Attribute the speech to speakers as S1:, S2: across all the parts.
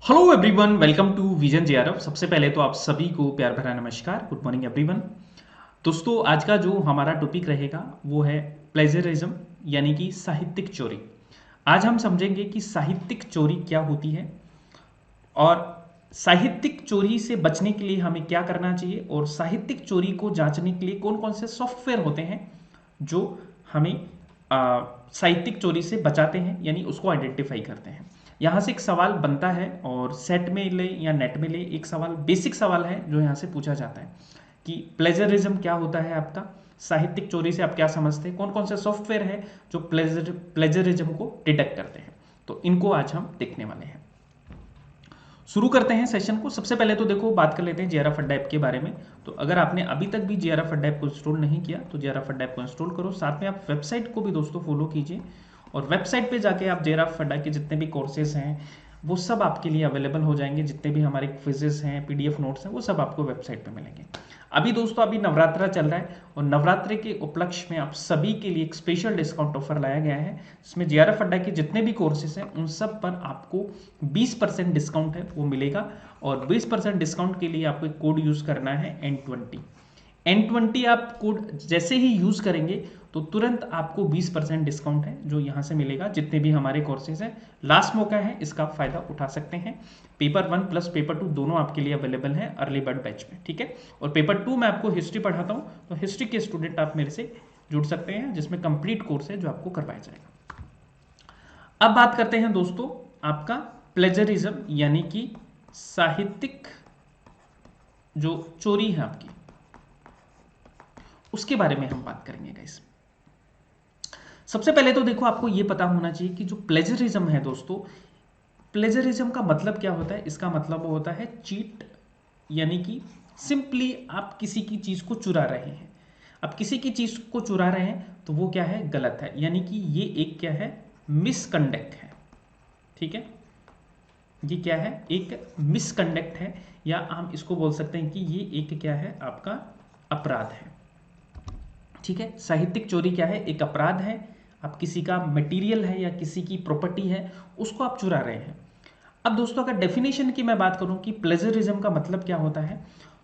S1: Hello everyone, welcome to Vision JRF. सबसे पहले तो आप सभी को प्यार भरा नमस्कार, गुड मॉर्निंग एवरीवन। दोस्तों, आज का जो हमारा टॉपिक रहेगा वो है प्लेजरिज्म, यानी कि साहित्यिक चोरी। आज हम समझेंगे कि साहित्यिक चोरी क्या होती है और साहित्यिक चोरी से बचने के लिए हमें क्या करना चाहिए, और साहित्यिक चोरी को जांचने के लिए कौन कौन से सॉफ्टवेयर होते हैं जो हमें साहित्यिक चोरी से बचाते हैं, यानी उसको आइडेंटिफाई करते हैं। यहाँ से एक सवाल बनता है, और सेट में ले या नेट में ले, एक सवाल, बेसिक सवाल है जो यहाँ से पूछा जाता है कि प्लेजरिज्म क्या होता है आपका, साहित्यिक चोरी से आप क्या समझते हैं, कौन कौन से सॉफ्टवेयर है जो प्लेजरिज्म को डिटेक्ट करते हैं। तो इनको आज हम देखने वाले हैं। शुरू करते हैं सेशन को। सबसे पहले तो देखो, बात कर लेते हैं जेआरएफ अड्डा ऐप के बारे में। तो अगर आपने अभी तक भी जेआरएफ अड्डा ऐप को इंस्टॉल नहीं किया तो जेआरएफ अड्डा ऐप को इंस्टॉल करो। साथ में आप वेबसाइट को भी दोस्तों फॉलो कीजिए, और वेबसाइट पे जाके आप जेआरएफ अड्डा के जितने भी कोर्सेज हैं वो सब आपके लिए अवेलेबल हो जाएंगे। जितने भी हमारे क्विजेस हैं, पीडीएफ नोट्स हैं, वो सब आपको वेबसाइट पे मिलेंगे। अभी दोस्तों, अभी नवरात्रा चल रहा है, और नवरात्रे के उपलक्ष्य में आप सभी के लिए एक स्पेशल डिस्काउंट ऑफर लाया गया है, जिसमें जेआरएफ अड्डा के जितने भी कोर्सेज हैं उन सब पर आपको 20% डिस्काउंट है वो मिलेगा। और 20% डिस्काउंट के लिए आपको एक कोड यूज करना है N20। N20 आप कोड जैसे ही यूज करेंगे तो तुरंत आपको 20% डिस्काउंट है जो यहाँ से मिलेगा। जितने भी हमारे कोर्सेज हैं, लास्ट मौका है, इसका आप फायदा उठा सकते हैं। पेपर 1 प्लस पेपर 2 दोनों आपके लिए अवेलेबल है अर्ली बर्ड बैच में, ठीक है। और पेपर 2 में आपको हिस्ट्री पढ़ाता हूँ, तो हिस्ट्री के स्टूडेंट आप मेरे से जुड़ सकते हैं, जिसमें कंप्लीट कोर्स है जो आपको करवाया जाएगा। अब बात करते हैं दोस्तों आपका प्लेजरिज्म, यानी कि साहित्यिक जो चोरी है आपकी, उसके बारे में हम बात करेंगे गाइस। सबसे पहले तो देखो, आपको यह पता होना चाहिए कि जो प्लेजरिज्म है दोस्तों, प्लेजरिज्म का मतलब क्या होता है। इसका मतलब होता है चीट, यानी कि सिंपली आप किसी की चीज को चुरा रहे हैं। आप किसी की चीज को चुरा रहे हैं तो वो क्या है, गलत है, यानी कि ये एक क्या है, मिसकंडक्ट है, ठीक है। ये क्या है, एक मिसकंडक्ट है, या हम इसको बोल सकते हैं कि ये एक क्या है, आपका अपराध है, ठीक है। साहित्यिक चोरी क्या है, एक अपराध है। आप किसी का मटेरियल है या किसी की प्रॉपर्टी है, उसको आप चुरा रहे हैं। अब दोस्तों, अगर डेफिनेशन की मैं बात करूं कि प्लेजरिज्म का मतलब क्या होता है,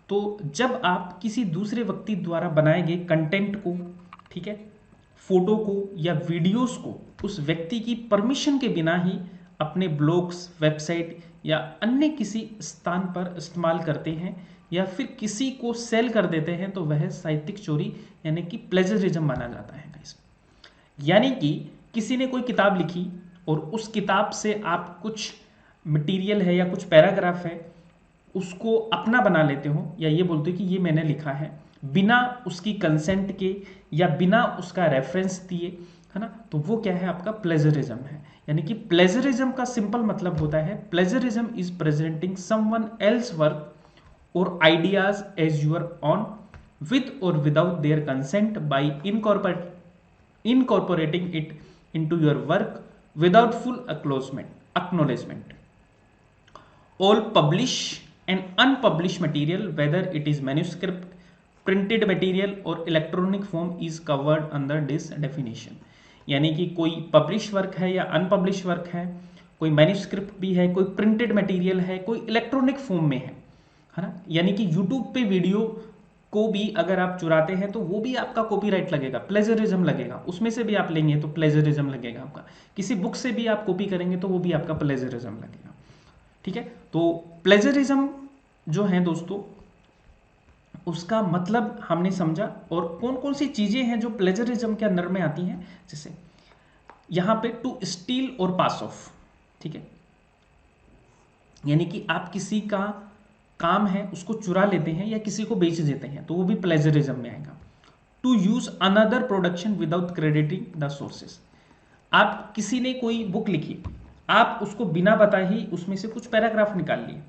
S1: तो जब आप किसी दूसरे व्यक्ति द्वारा बनाए गए कंटेंट को, ठीक है, फोटो को या वीडियोस को उस व्यक्ति की परमिशन के बिना ही अपने ब्लॉग्स, वेबसाइट या अन्य किसी स्थान पर इस्तेमाल करते हैं, या फिर किसी को सेल कर देते हैं, तो वह साहित्यिक चोरी यानी कि प्लेजरिज्म माना जाता है गाइस। यानी कि किसी ने कोई किताब लिखी और उस किताब से आप कुछ मटेरियल है या कुछ पैराग्राफ है उसको अपना बना लेते हो, या ये बोलते हो कि ये मैंने लिखा है, बिना उसकी कंसेंट के या बिना उसका रेफरेंस दिए, है ना, तो वो क्या है, आपका प्लेजरिज्म है। यानी कि प्लेजरिज्म का सिंपल मतलब होता है, plagiarism is presenting someone else work or ideas as your own with or without their consent by incorporating it into your work without full acknowledgement. All published and unpublished material, whether it is manuscript, printed material or electronic form, is covered under this definition. यानी कि कोई publish work है या unpublish work है, कोई manuscript भी है, कोई प्रिंटेड मटेरियल है, कोई इलेक्ट्रॉनिक फॉर्म में है ना। यानी कि यूट्यूब पे वीडियो को भी अगर आप चुराते हैं तो वो भी आपका कॉपीराइट लगेगा, प्लेजरिज्म लगेगा। उसमें से भी आप लेंगे तो प्लेजरिज्म लगेगा आपका। किसी बुक से भी आप कॉपी करेंगे तो वो भी आपका प्लेजरिज्म लगेगा, ठीक है। तो प्लेजरिज्म जो है दोस्तों, उसका मतलब हमने समझा, और कौन कौन सी चीजें हैं जो प्लेजरिज्म के अंदर में आती हैं। जैसे यहां पे टू स्टील और पास ऑफ, ठीक है, यानी कि आप किसी का काम है उसको चुरा लेते हैं या किसी को बेच देते हैं, तो वो भी प्लेजरिज्म में आएगा। To use another production without crediting the sources, आप किसी ने कोई बुक लिखी, आप उसको बिना बताए ही उसमें से कुछ पैराग्राफ निकाल लिए,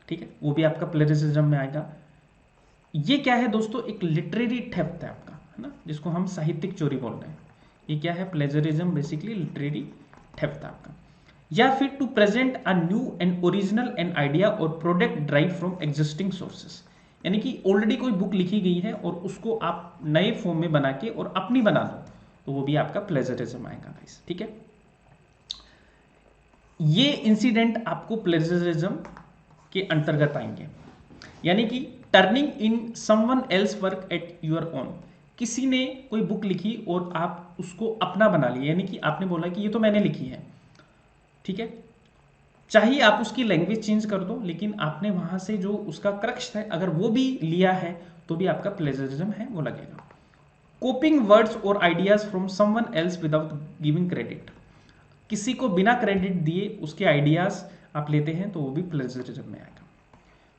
S1: ठीक है, वो भी आपका प्लेजरिज्म में आएगा। ये क्या है दोस्तों, एक लिटरेरी थेफ्ट है आपका, है ना, जिसको हम साहित्यिक चोरी बोल रहे हैं। ये क्या है, प्लेजरिज्म बेसिकली लिटरेरी थेफ्ट है आपका। या फिर to present a new and original an idea और product drive from existing sources, यानी कि ऑलरेडी कोई बुक लिखी गई है और उसको आप नए फॉर्म में बना के और अपनी बना दो, तो वो भी आपका प्लेजरिज्म आएगा गाइस, ठीक है। ये इंसिडेंट आपको प्लेजरिज्म के अंतर्गत आएंगे। यानी कि turning in someone else work at your own, किसी ने कोई बुक लिखी और आप उसको अपना बना लिया, यानी कि आपने बोला कि ये तो मैंने लिखी है, ठीक है, चाहिए आप उसकी लैंग्वेज चेंज कर दो, लेकिन आपने वहां से जो उसका क्रक्स है अगर वो भी लिया है तो भी आपका प्लेजरिज्म है वो लगेगा। कॉपिंग वर्ड्स और ideas from someone else without giving credit, किसी को बिना क्रेडिट दिए उसके आइडियाज आप लेते हैं तो वो भी प्लेजरिज्म में आएगा।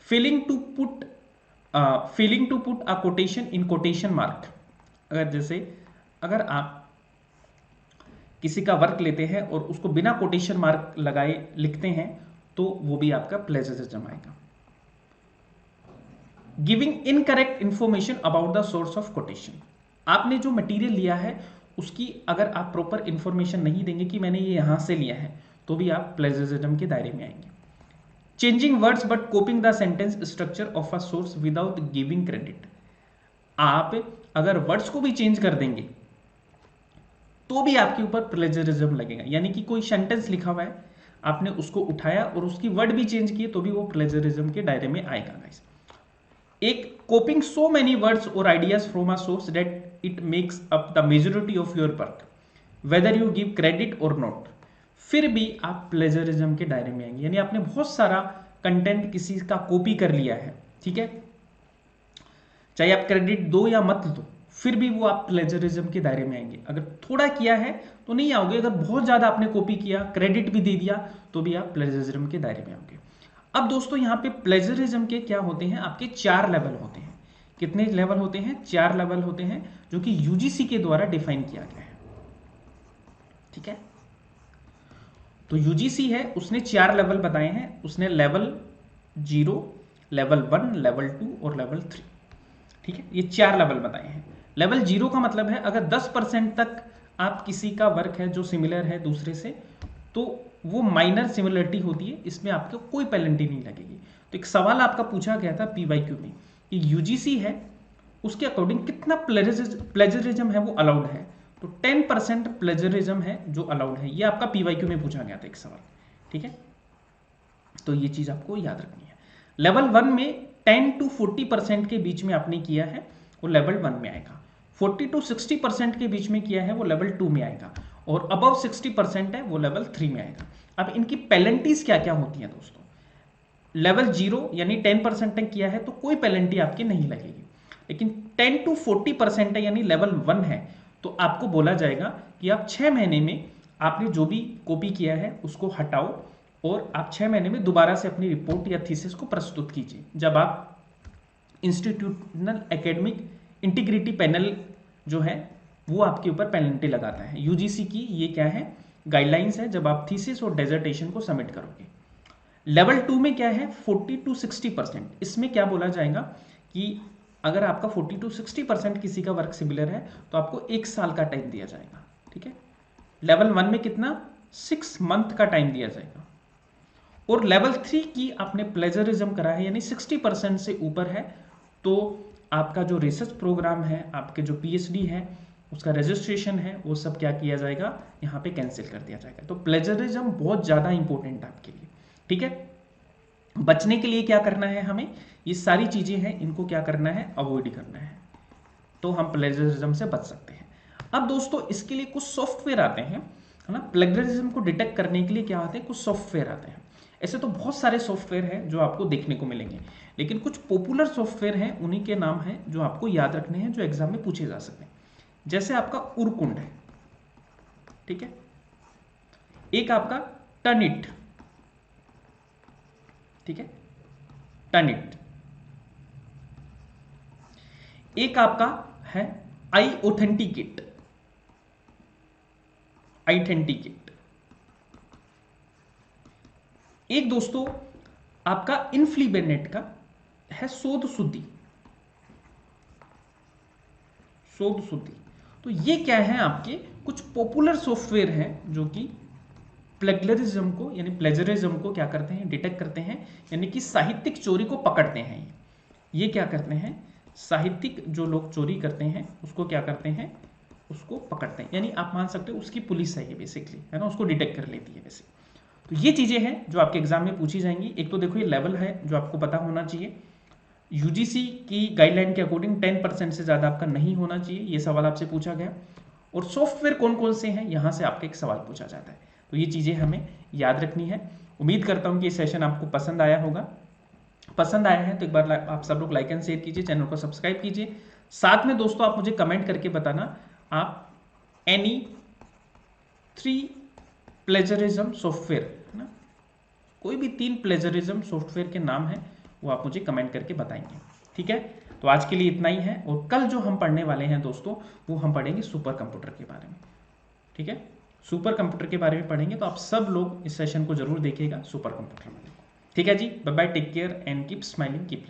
S1: Failing to put a quotation in quotation mark, अगर जैसे अगर आप किसी का वर्क लेते हैं और उसको बिना कोटेशन मार्क लगाए लिखते हैं तो वो भी आपका प्लेजरिज्म आएगा। Giving incorrect information about the source of quotation, आपने जो मटेरियल लिया है उसकी अगर आप प्रॉपर इंफॉर्मेशन नहीं देंगे कि मैंने ये यहां से लिया है तो भी आप प्लेजरिज्म के दायरे में आएंगे। Changing words but copying the sentence structure of a source without giving credit, आप अगर वर्ड्स को भी चेंज कर देंगे तो भी आपके ऊपर प्लेजरिज्म लगेगा। यानी कि कोई सेंटेंस लिखा हुआ है, आपने उसको उठाया और उसकी वर्ड भी चेंज किए तो भी वो प्लेजरिज्म के दायरे में आएगा गाइस। एक कॉपिंग सो मेनी वर्ड्स और ideas from a source that it makes up the majority of your work whether you give credit और नॉट, फिर भी आप प्लेजरिज्म के दायरे में आएंगे। यानी आपने बहुत सारा कंटेंट किसी का कॉपी कर लिया है, ठीक है, चाहे आप क्रेडिट दो या मत दो, फिर भी वो आप प्लेजरिज्म के दायरे में आएंगे। अगर थोड़ा किया है तो नहीं आओगे, अगर बहुत ज्यादा आपने कॉपी किया, क्रेडिट भी दे दिया, तो भी आप प्लेजरिज्म के दायरे में आओगे। अब दोस्तों यहाँ पे प्लेजरिज्म के क्या होते हैं, आपके 4 लेवल होते हैं। कितने लेवल होते हैं? 4 लेवल होते हैं, जो कि यूजीसी के द्वारा डिफाइन किया गया है, ठीक है। तो यूजीसी है, उसने 4 लेवल बताए हैं। उसने लेवल 0, लेवल 1, लेवल 2 और लेवल 3, ठीक है, ये 4 लेवल बताए हैं। लेवल 0 का मतलब है अगर 10% तक आप किसी का वर्क है जो सिमिलर है दूसरे से, तो वो माइनर सिमिलरिटी होती है, इसमें आपको कोई पेनल्टी नहीं लगेगी। तो एक सवाल आपका पूछा गया था पीवाईक्यू में कि यूजीसी है उसके अकॉर्डिंग कितना प्लेजरिज्म है वो अलाउड है, तो 10% प्लेजरिज्म है जो अलाउड है। ये आपका पीवाईक्यू में पूछा गया था एक सवाल, ठीक है, तो ये चीज आपको याद रखनी है। लेवल 1 में 10 to 40% के बीच में आपने किया है वो लेवल 1 में आएगा, 40 to 60% के बीच में किया है वो लेवल 2 में आएगा, और अबव 60% है वो लेवल 3 में आएगा। अब इनकी पेनल्टीज क्या क्या होती हैं दोस्तों? लेवल 0 यानी 10% तक किया है तो कोई पेनल्टी आपकी नहीं लगेगी, लेकिन 10 to 40% है यानी लेवल 1 है, तो आपको बोला जाएगा कि आप 6 महीने में आपने जो भी कॉपी किया है उसको हटाओ और आप 6 महीने में दोबारा से अपनी रिपोर्ट या थीसिस को प्रस्तुत कीजिए। जब आप इंस्टीट्यूशनल एकेडमिक इंटीग्रिटी पैनल जो है वो आपके ऊपर पेनल्टी लगाता है। यूजीसी की ये क्या है, गाइडलाइंस है, जब आप थीसिस और डेजर्टेशन को सबमिट करोगे। लेवल 2 में क्या है, 40 to 60%, इसमें क्या बोला जाएगा कि अगर आपका 40 to 60% किसी का वर्क सिमिलर है तो आपको 1 साल का टाइम दिया जाएगा, ठीक है। लेवल 1 में कितना, 6 मंथ का टाइम दिया जाएगा। और लेवल 3 की आपने प्लेजरिज्म करा है यानी 60% से ऊपर है, तो आपका जो रिसर्च प्रोग्राम है, आपके जो पीएचडी है, उसका रजिस्ट्रेशन है, वो सब क्या किया जाएगा, यहाँ पे कैंसिल कर दिया जाएगा। तो प्लेजरिज्म बहुत ज़्यादा इंपॉर्टेंट है आपके लिए, ठीक है। बचने के लिए क्या करना है हमें, ये सारी चीज़ें हैं, इनको क्या करना है, अवॉइड करना है, तो हम प्लेजरिज्म से बच सकते हैं। अब दोस्तों इसके लिए कुछ सॉफ्टवेयर आते हैं, है ना, प्लेजरिज्म को डिटेक्ट करने के लिए क्या आते हैं, कुछ सॉफ्टवेयर आते हैं। ऐसे तो बहुत सारे सॉफ्टवेयर हैं जो आपको देखने को मिलेंगे, लेकिन कुछ पॉपुलर सॉफ्टवेयर हैं, उन्हीं के नाम हैं जो आपको याद रखने हैं, जो एग्जाम में पूछे जा सकते हैं। जैसे आपका उरकुंड है, ठीक है, एक आपका टर्निट, ठीक है, टर्निट, एक आपका है आई ऑथेंटिकेट, एक दोस्तों आपका इनफ्लीबेनेट का है शोध शुद्धि, तो ये क्या है, आपके कुछ पॉपुलर सॉफ्टवेयर हैं जो कि प्लेगरिज्म को यानी प्लेजरिज्म को क्या करते हैं, डिटेक्ट करते हैं, यानी कि साहित्यिक चोरी को पकड़ते हैं। ये क्या करते हैं, साहित्यिक जो लोग चोरी करते हैं उसको क्या करते हैं, उसको पकड़ते हैं, यानी आप मान सकते हो उसकी पुलिस है ये बेसिकली, है ना, उसको डिटेक्ट कर लेती है वैसे। तो ये चीज़ें हैं जो आपके एग्जाम में पूछी जाएंगी। एक तो देखो ये लेवल है जो आपको पता होना चाहिए, यूजीसी की गाइडलाइन के अकॉर्डिंग 10% से ज़्यादा आपका नहीं होना चाहिए, ये सवाल आपसे पूछा गया। और सॉफ्टवेयर कौन कौन से हैं, यहाँ से आपका एक सवाल पूछा जाता है। तो ये चीज़ें हमें याद रखनी है। उम्मीद करता हूँ कि ये सेशन आपको पसंद आया होगा। पसंद आया है तो एक बार आप सब लोग लाइक एंड शेयर कीजिए, चैनल को सब्सक्राइब कीजिए। साथ में दोस्तों आप मुझे कमेंट करके बताना आप एनी 3 प्लेजरिज्म सॉफ्टवेयर, है ना, कोई भी 3 प्लेजरिज्म सॉफ्टवेयर के नाम हैं वो आप मुझे कमेंट करके बताएंगे। ठीक है, तो आज के लिए इतना ही है। और कल जो हम पढ़ने वाले हैं दोस्तों, वो हम पढ़ेंगे सुपर कंप्यूटर के बारे में। ठीक है, सुपर कंप्यूटर के बारे में पढ़ेंगे, तो आप सब लोग इस सेशन को जरूर देखिएगा सुपर कंप्यूटर में। ठीक है जी, bye bye, take care and keep smiling, keep learning.